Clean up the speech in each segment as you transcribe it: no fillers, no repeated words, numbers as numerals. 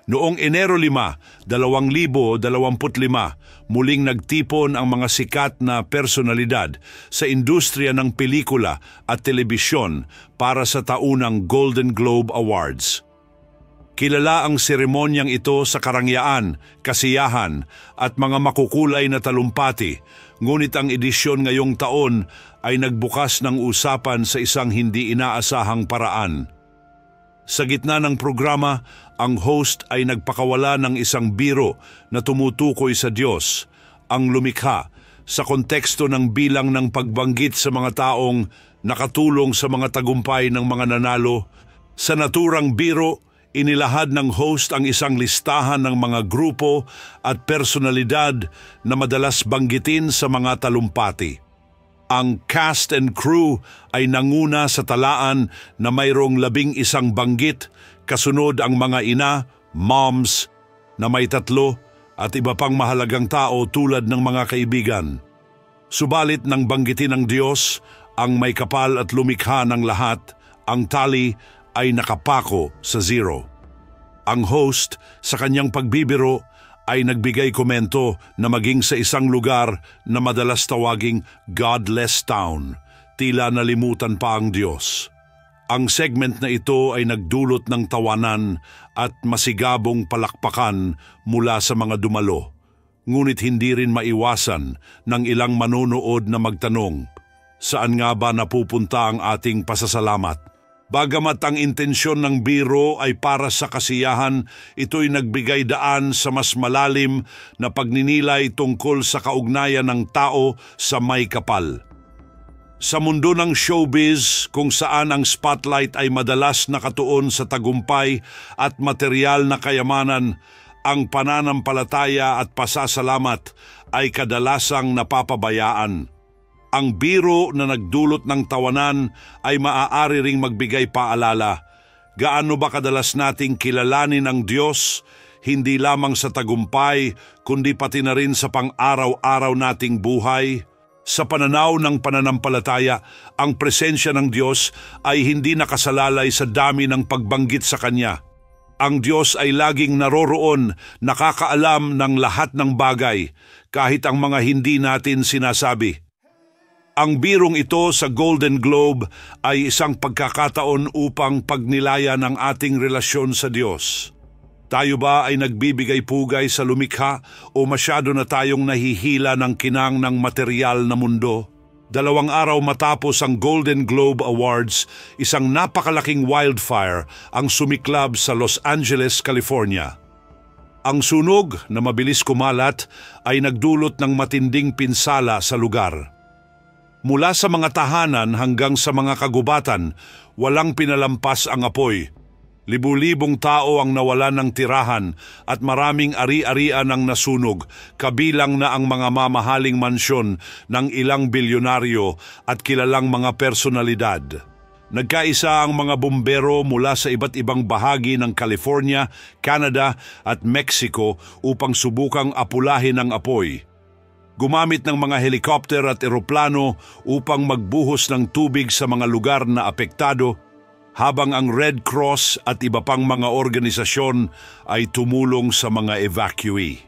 Noong Enero 5, 2025, muling nagtipon ang mga sikat na personalidad sa industriya ng pelikula at telebisyon para sa taunang Golden Globe Awards. Kilala ang seremonyang ito sa karangyaan, kasiyahan at mga makukulay na talumpati, ngunit ang edisyon ngayong taon ay nagbukas ng usapan sa isang hindi inaasahang paraan. Sa gitna ng programa, ang host ay nagpakawala ng isang biro na tumutukoy sa Diyos, ang lumikha, sa konteksto ng bilang ng pagbanggit sa mga taong nakatulong sa mga tagumpay ng mga nanalo. Sa naturang biro, inilahad ng host ang isang listahan ng mga grupo at personalidad na madalas banggitin sa mga talumpati. Ang cast and crew ay nanguna sa talaan na mayroong 11 banggit, kasunod ang mga ina, moms, na may 3 at iba pang mahalagang tao tulad ng mga kaibigan. Subalit nang banggitin ng Diyos, ang may kapal at lumikha ng lahat, ang tali ay nakapako sa 0. Ang host sa kanyang pagbibiro ay nagbigay komento na maging sa isang lugar na madalas tawaging Godless Town, tila nalimutan pa ang Diyos. Ang segment na ito ay nagdulot ng tawanan at masigabong palakpakan mula sa mga dumalo. Ngunit hindi rin maiwasan ng ilang manonood na magtanong, saan nga ba napupunta ang ating pasasalamat? Bagamat ang intensyon ng biro ay para sa kasiyahan, ito'y nagbigay daan sa mas malalim na pagninilay tungkol sa kaugnayan ng tao sa may kapal. Sa mundo ng showbiz, kung saan ang spotlight ay madalas nakatuon sa tagumpay at material na kayamanan, ang pananampalataya at pasasalamat ay kadalasang napapabayaan. Ang biro na nagdulot ng tawanan ay maaari ring magbigay paalala. Gaano ba kadalas nating kilalanin ang Diyos, hindi lamang sa tagumpay, kundi pati na rin sa pang-araw-araw nating buhay? Sa pananaw ng pananampalataya, ang presensya ng Diyos ay hindi nakasalalay sa dami ng pagbanggit sa Kanya. Ang Diyos ay laging naroroon, nakakaalam ng lahat ng bagay, kahit ang mga hindi natin sinasabi. Ang birong ito sa Golden Globe ay isang pagkakataon upang pagnilayan ang ating relasyon sa Diyos. Tayo ba ay nagbibigay pugay sa lumikha o masyado na tayong nahihila ng kinang ng material na mundo? 2 araw matapos ang Golden Globe Awards, isang napakalaking wildfire ang sumiklab sa Los Angeles, California. Ang sunog na mabilis kumalat ay nagdulot ng matinding pinsala sa lugar. Mula sa mga tahanan hanggang sa mga kagubatan, walang pinalampas ang apoy. Libu-libong tao ang nawalan ng tirahan at maraming ari-arian ang nasunog, kabilang na ang mga mamahaling mansyon ng ilang bilyonaryo at kilalang mga personalidad. Nagkaisa ang mga bumbero mula sa iba't ibang bahagi ng California, Canada at Mexico upang subukang apulahin ang apoy. Gumamit ng mga helikopter at eroplano upang magbuhos ng tubig sa mga lugar na apektado, habang ang Red Cross at iba pang mga organisasyon ay tumulong sa mga evacuee.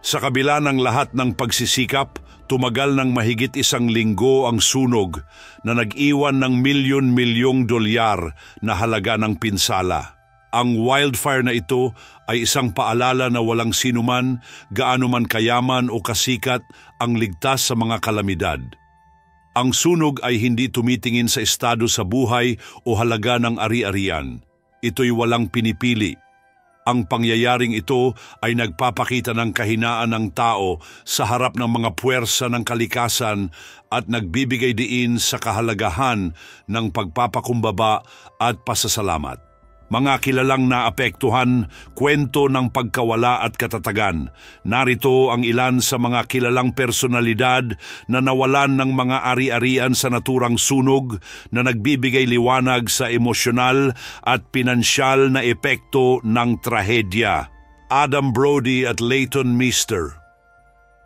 Sa kabila ng lahat ng pagsisikap, tumagal ng mahigit 1 linggo ang sunog na nag-iwan ng milyon-milyong dolyar na halaga ng pinsala. Ang wildfire na ito ay isang paalala na walang sinuman, gaano man kayaman o kasikat ang ligtas sa mga kalamidad. Ang sunog ay hindi tumitingin sa estado sa buhay o halaga ng ari-arian. Ito'y walang pinipili. Ang pangyayaring ito ay nagpapakita ng kahinaan ng tao sa harap ng mga puwersa ng kalikasan at nagbibigay diin sa kahalagahan ng pagpapakumbaba at pasasalamat. Mga kilalang naapektuhan, kwento ng pagkawala at katatagan. Narito ang ilan sa mga kilalang personalidad na nawalan ng mga ari-arian sa naturang sunog na nagbibigay liwanag sa emosyonal at pinansyal na epekto ng trahedya. Adam Brody at Leighton Meester.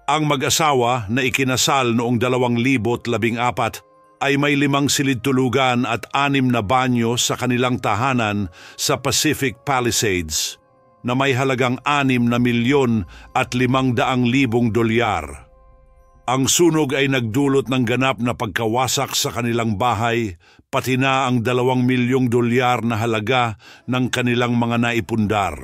Ang mag-asawa na ikinasal noong 2014 ay may 5 silid-tulugan at 6 na banyo sa kanilang tahanan sa Pacific Palisades. na may halagang 6,500,000 dolyar. Ang sunog ay nagdulot ng ganap na pagkawasak sa kanilang bahay, pati na ang 2,000,000 dolyar na halaga ng kanilang mga naipundar.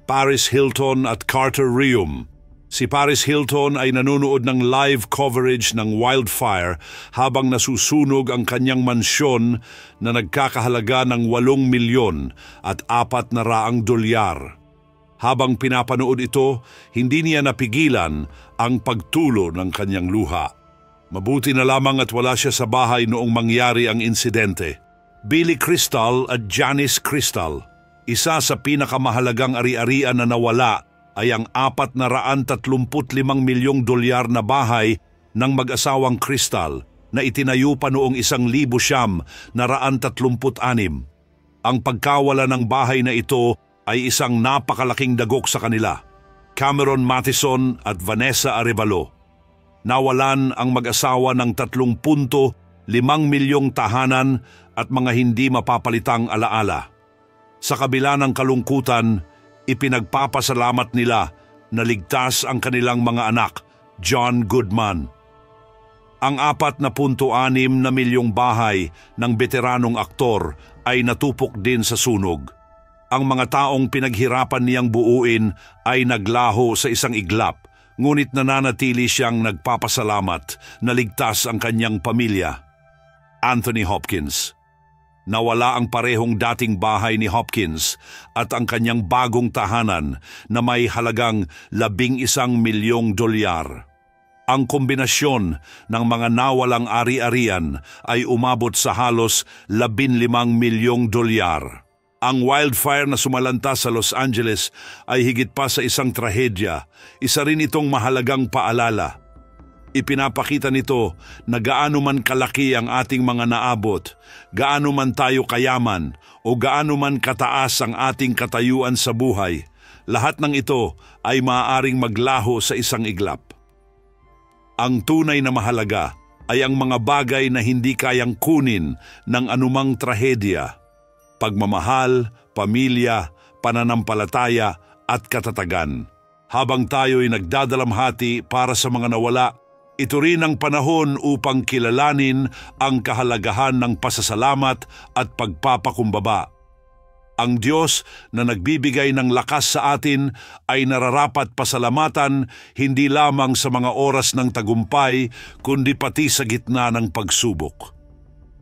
Paris Hilton at Carter Reum. Si Paris Hilton ay nanonood ng live coverage ng wildfire habang nasusunog ang kanyang mansyon na nagkakahalaga ng 8,000,000 at 400 dolyar. Habang pinapanood ito, hindi niya napigilan ang pagtulo ng kanyang luha. Mabuti na lamang at wala siya sa bahay noong mangyari ang insidente. Billy Crystal at Janice Crystal, isa sa pinakamahalagang ari-arian na nawala ay ang 435 milyong dolyar na bahay ng mag-asawang Crystal na itinayo pa noong 1936. Ang pagkawala ng bahay na ito ay isang napakalaking dagok sa kanila. Cameron Mathison at Vanessa Arevalo. Nawalan ang mag-asawa ng 3.5 milyong tahanan at mga hindi mapapalitang alaala. Sa kabila ng kalungkutan, ipinagpapasalamat nila na ligtas ang kanilang mga anak, John Goodman. Ang 4.6 milyong bahay ng veteranong aktor ay natupok din sa sunog. Ang mga taong pinaghirapan niyang buuin ay naglaho sa isang iglap, ngunit nananatili siyang nagpapasalamat na ligtas ang kanyang pamilya. Anthony Hopkins. Nawala ang parehong dating bahay ni Hopkins at ang kanyang bagong tahanan na may halagang 11 milyong dolyar. Ang kombinasyon ng mga nawalang ari-arian ay umabot sa halos 15 milyong dolyar. Ang wildfire na sumalanta sa Los Angeles ay higit pa sa isang trahedya. Isa rin itong mahalagang paalala. Ipinapakita nito na gaano man kalaki ang ating mga naabot, gaano man tayo kayaman, o gaano man kataas ang ating katayuan sa buhay, lahat ng ito ay maaaring maglaho sa isang iglap. Ang tunay na mahalaga ay ang mga bagay na hindi kayang kunin ng anumang trahedya: pagmamahal, pamilya, pananampalataya at katatagan. Habang tayo'y nagdadalamhati para sa mga nawala, ito rin ang panahon upang kilalanin ang kahalagahan ng pasasalamat at pagpapakumbaba. Ang Diyos na nagbibigay ng lakas sa atin ay nararapat pasalamatan hindi lamang sa mga oras ng tagumpay, kundi pati sa gitna ng pagsubok.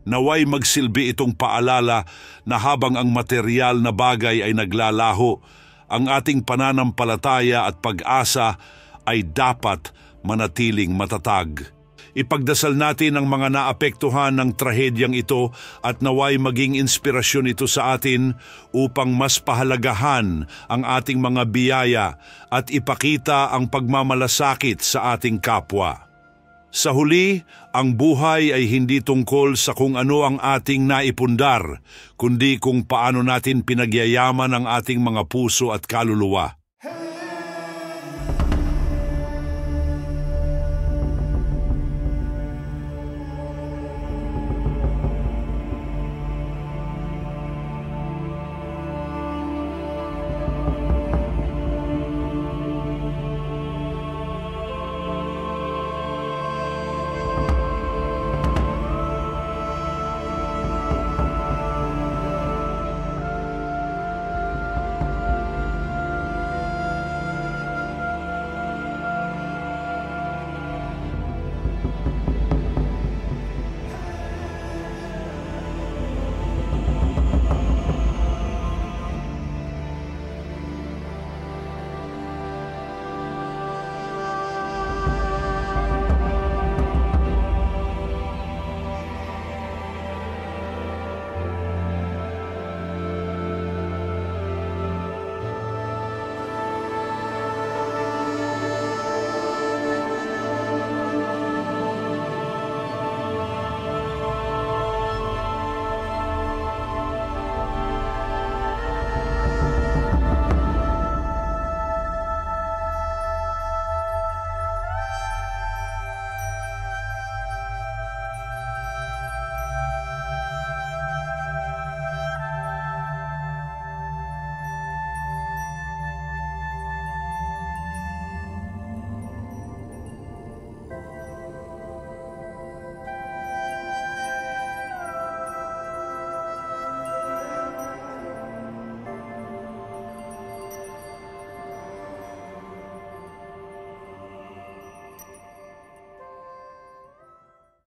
Naway magsilbi itong paalala na habang ang material na bagay ay naglalaho, ang ating pananampalataya at pag-asa ay dapat manatiling matatag. Ipagdasal natin ang mga naapektuhan ng trahedyang ito at naway maging inspirasyon ito sa atin upang mas pahalagahan ang ating mga biyaya at ipakita ang pagmamalasakit sa ating kapwa. Sa huli, ang buhay ay hindi tungkol sa kung ano ang ating naipundar, kundi kung paano natin pinagyayaman ang ating mga puso at kaluluwa.